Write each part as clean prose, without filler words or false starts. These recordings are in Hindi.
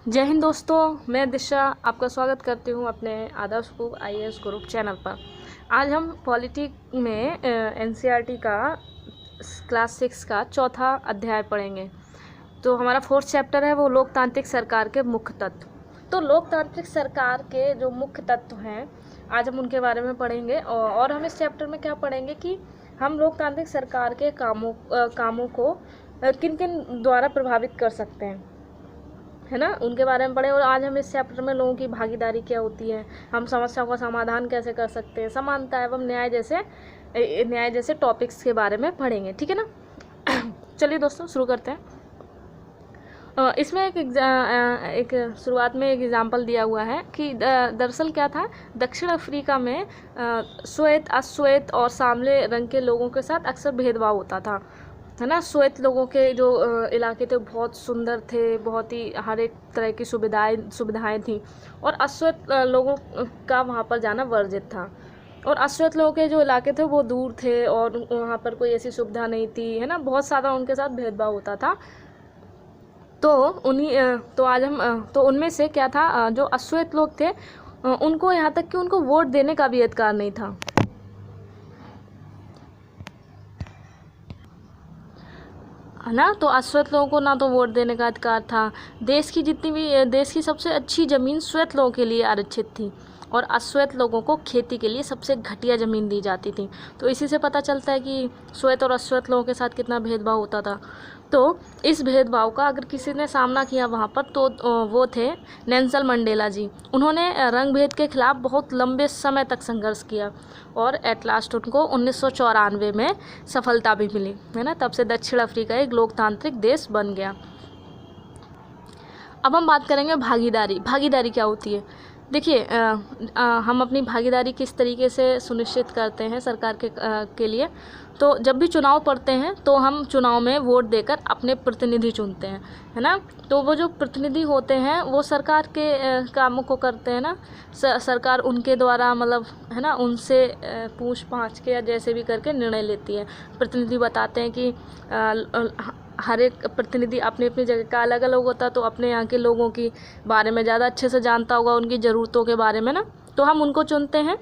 जय हिंद दोस्तों, मैं दिशा आपका स्वागत करती हूं अपने आदर्श बुक आईएएस ग्रुप चैनल पर। आज हम पॉलिटी में एनसीईआरटी का क्लास 6 का चौथा अध्याय पढ़ेंगे। तो हमारा 4th चैप्टर है वो लोकतांत्रिक सरकार के मुख्य तत्व। तो लोकतांत्रिक सरकार के जो मुख्य तत्व हैं आज हम उनके बारे में पढ़ेंगे। और हम इस चैप्टर में क्या पढ़ेंगे कि हम लोकतांत्रिक सरकार के कामों को किन किन द्वारा प्रभावित कर सकते हैं, है ना, उनके बारे में पढ़े। और आज हम इस चैप्टर में लोगों की भागीदारी क्या होती है, हम समस्याओं का समाधान कैसे कर सकते हैं, समानता एवं न्याय जैसे टॉपिक्स के बारे में पढ़ेंगे, ठीक है ना। चलिए दोस्तों शुरू करते हैं। इसमें एक शुरुआत में एक एग्जाम्पल दिया हुआ है कि दरअसल क्या था, दक्षिण अफ्रीका में श्वेत, अश्वेत और सांवले रंग के लोगों के साथ अक्सर भेदभाव होता था, है ना। श्वेत लोगों के जो इलाके थे बहुत सुंदर थे, बहुत ही हर एक तरह की सुविधाएं थी, और अश्वेत लोगों का वहाँ पर जाना वर्जित था। और अश्वेत लोगों के जो इलाके थे वो दूर थे और वहाँ पर कोई ऐसी सुविधा नहीं थी, है ना, बहुत ज़्यादा उनके साथ भेदभाव होता था। तो उनमें से क्या था, जो अश्वेत लोग थे उनको यहाँ तक कि उनको वोट देने का भी अधिकार नहीं था, है ना। तो अश्वेत लोगों को ना तो वोट देने का अधिकार था। देश की सबसे अच्छी ज़मीन श्वेत लोगों के लिए आरक्षित थी और अश्वेत लोगों को खेती के लिए सबसे घटिया ज़मीन दी जाती थी। तो इसी से पता चलता है कि श्वेत और अश्वेत लोगों के साथ कितना भेदभाव होता था। तो इस भेदभाव का अगर किसी ने सामना किया वहाँ पर तो वो थे नेल्सन मंडेला जी। उन्होंने रंग भेद के खिलाफ बहुत लंबे समय तक संघर्ष किया और एट लास्ट उनको 1994 में सफलता भी मिली, है ना। तब से दक्षिण अफ्रीका एक लोकतांत्रिक देश बन गया। अब हम बात करेंगे भागीदारी क्या होती है। देखिए, हम अपनी भागीदारी किस तरीके से सुनिश्चित करते हैं सरकार के लिए। तो जब भी चुनाव पड़ते हैं तो हम चुनाव में वोट देकर अपने प्रतिनिधि चुनते हैं, है ना। तो वो जो प्रतिनिधि होते हैं वो सरकार के कामों को करते हैं ना। सरकार उनके द्वारा मतलब, है ना, उनसे पूछ पाछ के या जैसे भी करके निर्णय लेती है। प्रतिनिधि बताते हैं कि हर एक प्रतिनिधि अपनी अपनी जगह का अलग अलग होता है, तो अपने यहाँ के लोगों की बारे में ज़्यादा अच्छे से जानता होगा, उनकी ज़रूरतों के बारे में ना। तो हम उनको चुनते हैं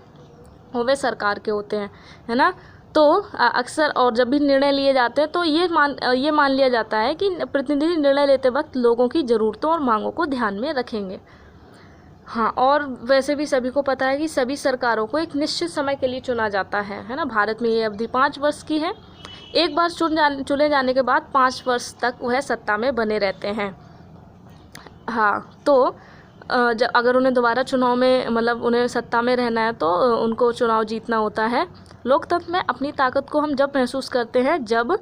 और वे सरकार के होते हैं, है ना। तो अक्सर और जब भी निर्णय लिए जाते हैं तो ये मान लिया जाता है कि प्रतिनिधि निर्णय लेते वक्त लोगों की ज़रूरतों और मांगों को ध्यान में रखेंगे। हाँ, और वैसे भी सभी को पता है कि सभी सरकारों को एक निश्चित समय के लिए चुना जाता है ना। भारत में ये अवधि 5 वर्ष की है। एक बार चुने जाने के बाद 5 वर्ष तक वह सत्ता में बने रहते हैं। हाँ, तो जब अगर उन्हें दोबारा चुनाव में मतलब उन्हें सत्ता में रहना है तो उनको चुनाव जीतना होता है। लोकतंत्र में अपनी ताकत को हम जब महसूस करते हैं जब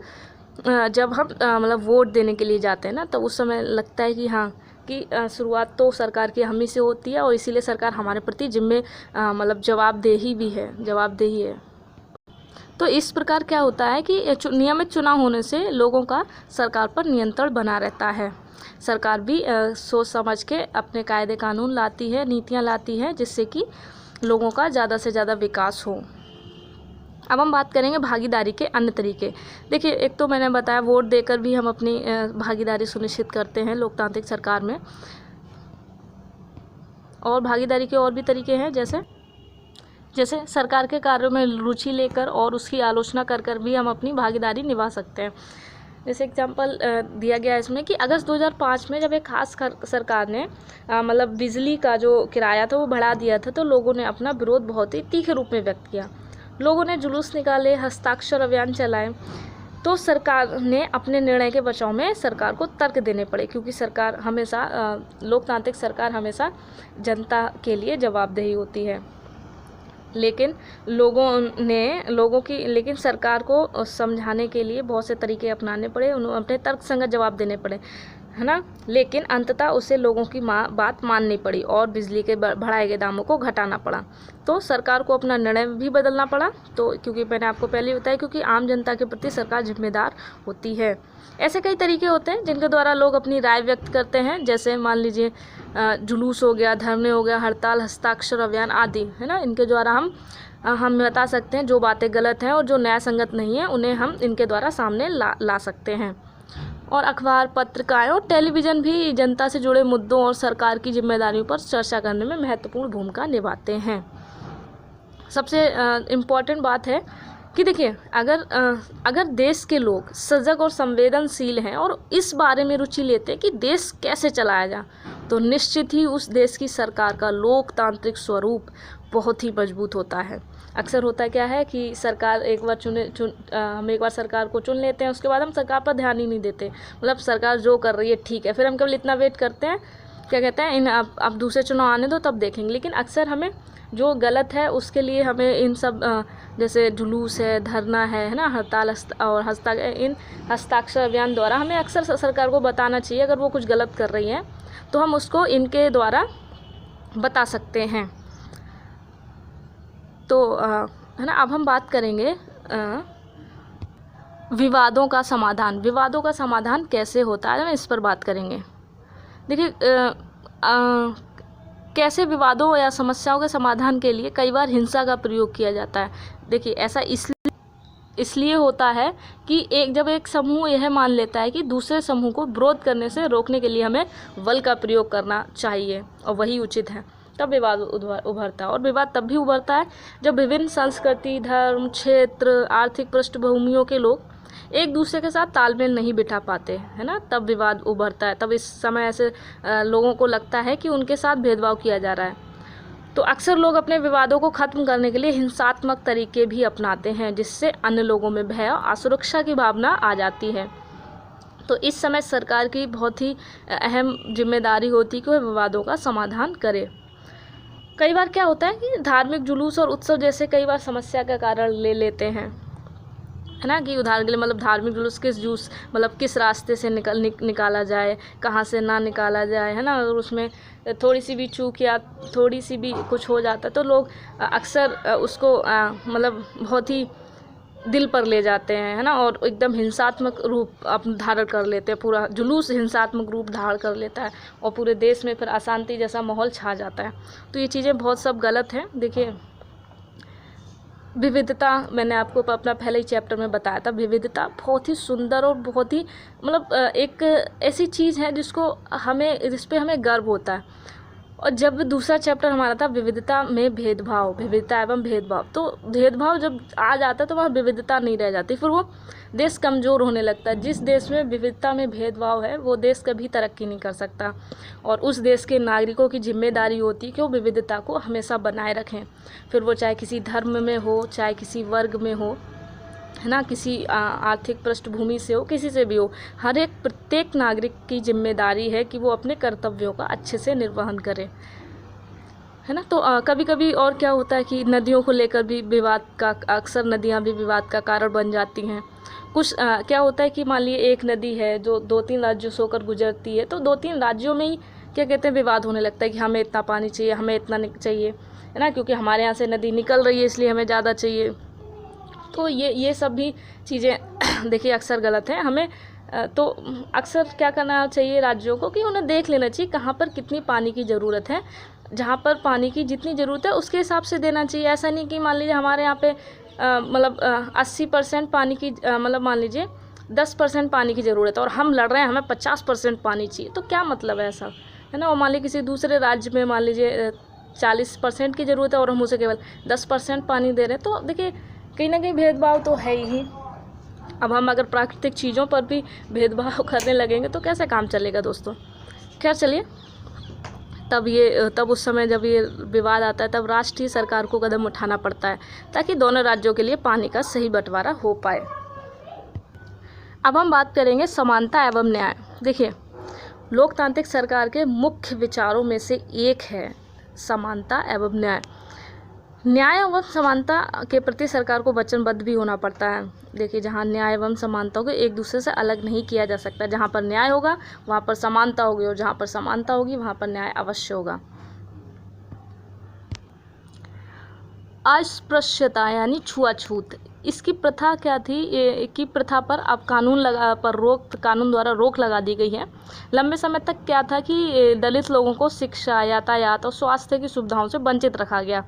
हम मतलब वोट देने के लिए जाते हैं ना, तो उस समय लगता है कि हाँ कि शुरुआत तो सरकार की हम ही से होती है और इसीलिए सरकार हमारे प्रति मतलब जवाबदेही है। तो इस प्रकार क्या होता है कि नियमित चुनाव होने से लोगों का सरकार पर नियंत्रण बना रहता है। सरकार भी सोच समझ के अपने कायदे कानून लाती है, नीतियाँ लाती है, जिससे कि लोगों का ज़्यादा से ज़्यादा विकास हो। अब हम बात करेंगे भागीदारी के अन्य तरीके। देखिए, एक तो मैंने बताया वोट देकर भी हम अपनी भागीदारी सुनिश्चित करते हैं लोकतांत्रिक सरकार में। और भागीदारी के और भी तरीके हैं, जैसे सरकार के कार्यों में रुचि लेकर और उसकी आलोचना कर भी हम अपनी भागीदारी निभा सकते हैं। जैसे एग्जांपल दिया गया इसमें कि अगस्त 2005 में जब एक खास सरकार ने मतलब बिजली का जो किराया था वो बढ़ा दिया था, तो लोगों ने अपना विरोध बहुत ही तीखे रूप में व्यक्त किया। लोगों ने जुलूस निकाले, हस्ताक्षर अभियान चलाए। तो सरकार ने अपने निर्णय के बचाव में सरकार को तर्क देने पड़े, क्योंकि सरकार हमेशा लोकतांत्रिक सरकार हमेशा जनता के लिए जवाबदेही होती है। लेकिन लेकिन सरकार को समझाने के लिए बहुत से तरीके अपनाने पड़े, उन्हें अपने तर्कसंगत जवाब देने पड़े, है ना। लेकिन अंततः उसे लोगों की बात माननी पड़ी और बिजली के बढ़ाए गए दामों को घटाना पड़ा। तो सरकार को अपना निर्णय भी बदलना पड़ा, तो क्योंकि मैंने आपको पहले ही बताया, क्योंकि आम जनता के प्रति सरकार जिम्मेदार होती है। ऐसे कई तरीके होते हैं जिनके द्वारा लोग अपनी राय व्यक्त करते हैं, जैसे मान लीजिए जुलूस हो गया, धरने हो गया, हड़ताल, हस्ताक्षर अभियान आदि, है ना। इनके द्वारा हम बता सकते हैं जो बातें गलत हैं और जो न्याय संगत नहीं है, उन्हें हम इनके द्वारा सामने ला सकते हैं। और अखबार, पत्रिकाएं और टेलीविज़न भी जनता से जुड़े मुद्दों और सरकार की जिम्मेदारियों पर चर्चा करने में महत्वपूर्ण भूमिका निभाते हैं। सबसे इम्पॉर्टेंट बात है कि देखिए, अगर देश के लोग सजग और संवेदनशील हैं और इस बारे में रुचि लेते हैं कि देश कैसे चलाया जाए, तो निश्चित ही उस देश की सरकार का लोकतांत्रिक स्वरूप बहुत ही मजबूत होता है। अक्सर होता क्या है कि सरकार एक बार हम एक बार सरकार को चुन लेते हैं, उसके बाद हम सरकार पर ध्यान ही नहीं देते, मतलब सरकार जो कर रही है ठीक है, फिर हम केवल इतना वेट करते हैं, क्या कहते हैं, अब दूसरे चुनाव आने दो तब देखेंगे। लेकिन अक्सर हमें जो गलत है उसके लिए हमें इन सब जैसे जुलूस है, धरना है ना, हड़ताल और इन हस्ताक्षर अभियान द्वारा हमें अक्सर सरकार को बताना चाहिए। अगर वो कुछ गलत कर रही है तो हम उसको इनके द्वारा बता सकते हैं। तो है ना, अब हम बात करेंगे विवादों का समाधान। विवादों का समाधान कैसे होता है, हम इस पर बात करेंगे। देखिए, कैसे विवादों या समस्याओं के समाधान के लिए कई बार हिंसा का प्रयोग किया जाता है। देखिए, ऐसा इसलिए होता है कि जब एक समूह यह मान लेता है कि दूसरे समूह को विरोध करने से रोकने के लिए हमें बल का प्रयोग करना चाहिए और वही उचित है, तब विवाद उभरता है। और विवाद तब भी उभरता है जब विभिन्न संस्कृति, धर्म, क्षेत्र, आर्थिक पृष्ठभूमियों के लोग एक दूसरे के साथ तालमेल नहीं बिठा पाते, है ना, तब विवाद उभरता है। तब इस समय ऐसे लोगों को लगता है कि उनके साथ भेदभाव किया जा रहा है। तो अक्सर लोग अपने विवादों को ख़त्म करने के लिए हिंसात्मक तरीके भी अपनाते हैं, जिससे अन्य लोगों में भय और असुरक्षा की भावना आ जाती है। तो इस समय सरकार की बहुत ही अहम जिम्मेदारी होती है कि वह विवादों का समाधान करे। कई बार क्या होता है कि धार्मिक जुलूस और उत्सव जैसे कई बार समस्या का कारण ले लेते हैं, है ना, कि उदाहरण के लिए मतलब धार्मिक जुलूस किस रास्ते से निकाला जाए, कहाँ से ना निकाला जाए, है ना। अगर उसमें थोड़ी सी भी चूक या थोड़ी सी भी कुछ हो जाता है तो लोग अक्सर उसको मतलब बहुत ही दिल पर ले जाते हैं, है ना, और एकदम हिंसात्मक रूप धारण कर लेते हैं। पूरा जुलूस हिंसात्मक रूप धारण कर लेता है और पूरे देश में फिर अशांति जैसा माहौल छा जाता है। तो ये चीज़ें बहुत सब गलत हैं। देखिए, विविधता, मैंने आपको अपना पहले ही चैप्टर में बताया था, विविधता बहुत ही सुंदर और बहुत ही मतलब एक ऐसी चीज़ है जिस पे हमें गर्व होता है। और जब दूसरा चैप्टर हमारा था विविधता में भेदभाव, विविधता एवं भेदभाव, तो भेदभाव जब आ जाता है तो वहाँ विविधता नहीं रह जाती, फिर वो देश कमज़ोर होने लगता है। जिस देश में विविधता में भेदभाव है वो देश कभी तरक्की नहीं कर सकता। और उस देश के नागरिकों की जिम्मेदारी होती है कि वो विविधता को हमेशा बनाए रखें, फिर वो चाहे किसी धर्म में हो, चाहे किसी वर्ग में हो, है ना, किसी आर्थिक पृष्ठभूमि से हो, किसी से भी हो। प्रत्येक नागरिक की जिम्मेदारी है कि वो अपने कर्तव्यों का अच्छे से निर्वहन करे, है ना। तो कभी कभी और क्या होता है कि नदियों को लेकर भी विवाद का, अक्सर नदियाँ भी विवाद का कारण बन जाती हैं। कुछ क्या होता है कि मान लीजिए एक नदी है जो 2-3 राज्यों से होकर गुजरती है, तो 2-3 राज्यों में ही क्या कहते हैं विवाद होने लगता है कि हमें इतना पानी चाहिए, हमें इतना चाहिए, है ना, क्योंकि हमारे यहाँ से नदी निकल रही है इसलिए हमें ज़्यादा चाहिए। तो ये सब भी चीज़ें देखिए अक्सर गलत हैं। हमें तो अक्सर क्या करना चाहिए राज्यों को कि उन्हें देख लेना चाहिए कहाँ पर कितनी पानी की ज़रूरत है, जहाँ पर पानी की जितनी ज़रूरत है उसके हिसाब से देना चाहिए। ऐसा नहीं कि मान लीजिए हमारे यहाँ पे मतलब 80% पानी की मतलब मान लीजिए 10% पानी की ज़रूरत है और हम लड़ रहे हैं, हमें 50% पानी चाहिए, तो क्या मतलब है ऐसा, है ना। और मान लीजिए किसी दूसरे राज्य में मान लीजिए 40% की ज़रूरत है और हम उसे केवल 10% पानी दे रहे हैं, तो देखिए कहीं ना कहीं भेदभाव तो है ही। अब हम अगर प्राकृतिक चीज़ों पर भी भेदभाव करने लगेंगे तो कैसे काम चलेगा दोस्तों। खैर चलिए, तब उस समय जब ये विवाद आता है तब राष्ट्रीय सरकार को कदम उठाना पड़ता है ताकि दोनों राज्यों के लिए पानी का सही बंटवारा हो पाए। अब हम बात करेंगे समानता एवं न्याय। देखिए, लोकतांत्रिक सरकार के मुख्य विचारों में से एक है समानता एवं न्याय। न्याय एवं समानता के प्रति सरकार को वचनबद्ध भी होना पड़ता है। देखिए, जहाँ न्याय एवं समानता होगी एक दूसरे से अलग नहीं किया जा सकता। जहाँ पर न्याय होगा वहाँ पर समानता होगी और जहाँ पर समानता होगी वहाँ पर न्याय अवश्य होगा। अस्पृश्यता यानी छुआछूत, इसकी प्रथा क्या थी कि प्रथा पर अब कानून द्वारा रोक लगा दी गई है। लंबे समय तक क्या था कि दलित लोगों को शिक्षा, यातायात और स्वास्थ्य की सुविधाओं से वंचित रखा गया,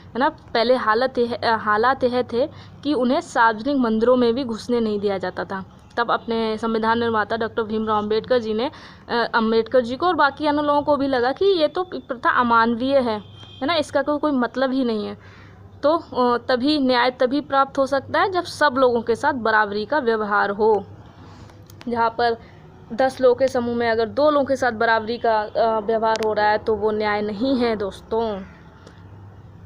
है ना। पहले हालात यह थे कि उन्हें सार्वजनिक मंदिरों में भी घुसने नहीं दिया जाता था। तब अपने संविधान निर्माता डॉक्टर भीमराव अम्बेडकर जी को और बाकी अन्य लोगों को भी लगा कि ये तो प्रथा अमानवीय है ना, इसका कोई मतलब ही नहीं है। तो तभी न्याय तभी प्राप्त हो सकता है जब सब लोगों के साथ बराबरी का व्यवहार हो। जहाँ पर 10 लोगों के समूह में अगर 2 लोगों के साथ बराबरी का व्यवहार हो रहा है तो वो न्याय नहीं है दोस्तों।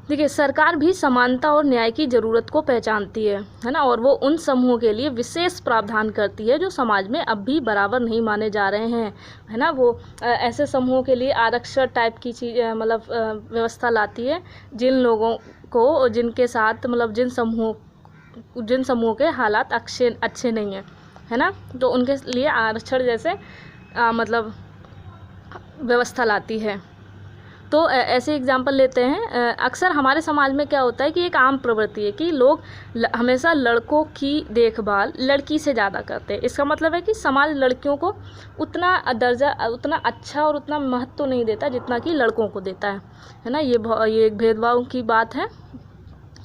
देखिए, सरकार भी समानता और न्याय की ज़रूरत को पहचानती है ना, और वो उन समूहों के लिए विशेष प्रावधान करती है जो समाज में अब भी बराबर नहीं माने जा रहे हैं, है ना। वो ऐसे समूहों के लिए आरक्षण टाइप की चीज़ मतलब व्यवस्था लाती है जिन लोगों को, जिनके साथ मतलब जिन समूहों के हालात अच्छे नहीं हैं, है ना, तो उनके लिए आरक्षण जैसे मतलब व्यवस्था लाती है। तो ऐसे एग्जाम्पल लेते हैं। अक्सर हमारे समाज में क्या होता है कि एक आम प्रवृत्ति है कि लोग हमेशा लड़कों की देखभाल लड़की से ज़्यादा करते हैं। इसका मतलब है कि समाज लड़कियों को उतना दर्जा, उतना अच्छा और उतना महत्व तो नहीं देता जितना कि लड़कों को देता है ना। ये एक भेदभाव की बात है।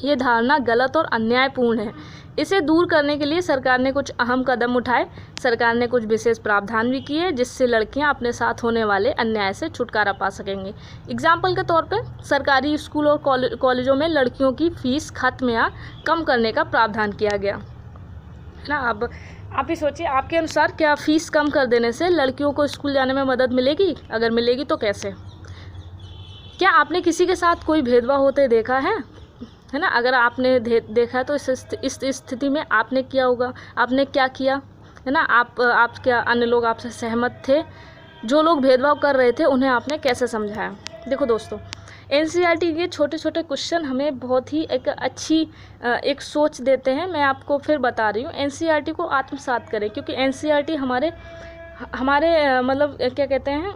ये धारणा गलत और अन्यायपूर्ण है। इसे दूर करने के लिए सरकार ने कुछ अहम कदम उठाए। सरकार ने कुछ विशेष प्रावधान भी किए जिससे लड़कियां अपने साथ होने वाले अन्याय से छुटकारा पा सकेंगी। एग्जाम्पल के तौर पे सरकारी स्कूल और कॉलेजों में लड़कियों की फ़ीस खत्म या कम करने का प्रावधान किया गया, है ना। अब आप ही सोचिए, आपके अनुसार क्या फ़ीस कम कर देने से लड़कियों को स्कूल जाने में मदद मिलेगी? अगर मिलेगी तो कैसे? क्या आपने किसी के साथ कोई भेदभाव होते देखा है ना? अगर आपने देखा है तो इस स्थिति में आपने किया होगा, आपने क्या किया, है ना। आप क्या अन्य लोग आपसे सहमत थे? जो लोग भेदभाव कर रहे थे उन्हें आपने कैसे समझाया? देखो दोस्तों, एनसीईआरटी के छोटे छोटे क्वेश्चन हमें बहुत ही एक अच्छी एक सोच देते हैं। मैं आपको फिर बता रही हूँ, एनसीईआरटी को आत्मसात करें, क्योंकि एनसीईआरटी हमारे मतलब क्या कहते हैं,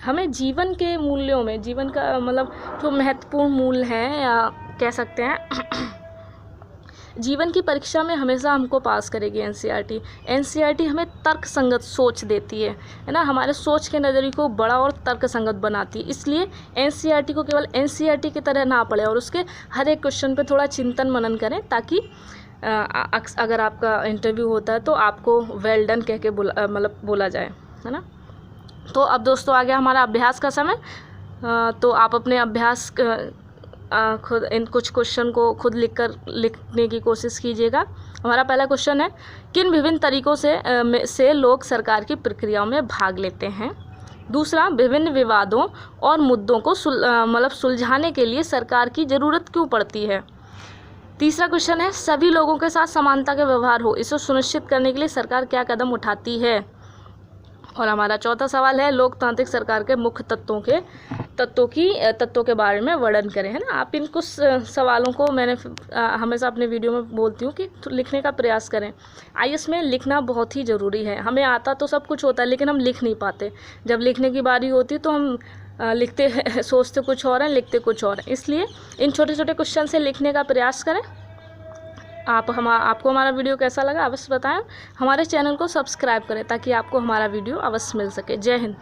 हमें जीवन के मूल्यों में, जीवन का मतलब जो महत्वपूर्ण मूल्य हैं या कह सकते हैं जीवन की परीक्षा में हमेशा हमको पास करेगी एनसीईआरटी। एनसीईआरटी हमें तर्क संगत सोच देती है ना, हमारे सोच के नज़रिए को बड़ा और तर्क संगत बनाती है। इसलिए एनसीईआरटी को केवल एनसीईआरटी की तरह ना पढ़े और उसके हर एक क्वेश्चन पे थोड़ा चिंतन मनन करें, ताकि अगर आपका इंटरव्यू होता है तो आपको वेल डन कह के बोला जाए, है ना। तो अब दोस्तों आ गया हमारा अभ्यास का समय। तो आप अपने अभ्यास खुद इन कुछ क्वेश्चन को खुद लिखने की कोशिश कीजिएगा। हमारा पहला क्वेश्चन है, किन विभिन्न तरीकों से लोग सरकार की प्रक्रियाओं में भाग लेते हैं? दूसरा, विभिन्न विवादों और मुद्दों को सुलझाने के लिए सरकार की ज़रूरत क्यों पड़ती है? तीसरा क्वेश्चन है, सभी लोगों के साथ समानता का व्यवहार हो, इसे सुनिश्चित करने के लिए सरकार क्या कदम उठाती है? और हमारा चौथा सवाल है, लोकतांत्रिक सरकार के मुख्य तत्वों के बारे में वर्णन करें, है ना। आप इन कुछ सवालों को मैंने हमेशा अपने वीडियो में बोलती हूँ कि लिखने का प्रयास करें। आईएएस में लिखना बहुत ही ज़रूरी है। हमें आता तो सब कुछ होता है लेकिन हम लिख नहीं पाते। जब लिखने की बारी होती है तो हम सोचते कुछ और हैं, लिखते कुछ और हैं। इसलिए इन छोटे छोटे क्वेश्चन से लिखने का प्रयास करें। आपको हमारा वीडियो कैसा लगा अवश्य बताएं। हमारे चैनल को सब्सक्राइब करें ताकि आपको हमारा वीडियो अवश्य मिल सके। जय हिंद।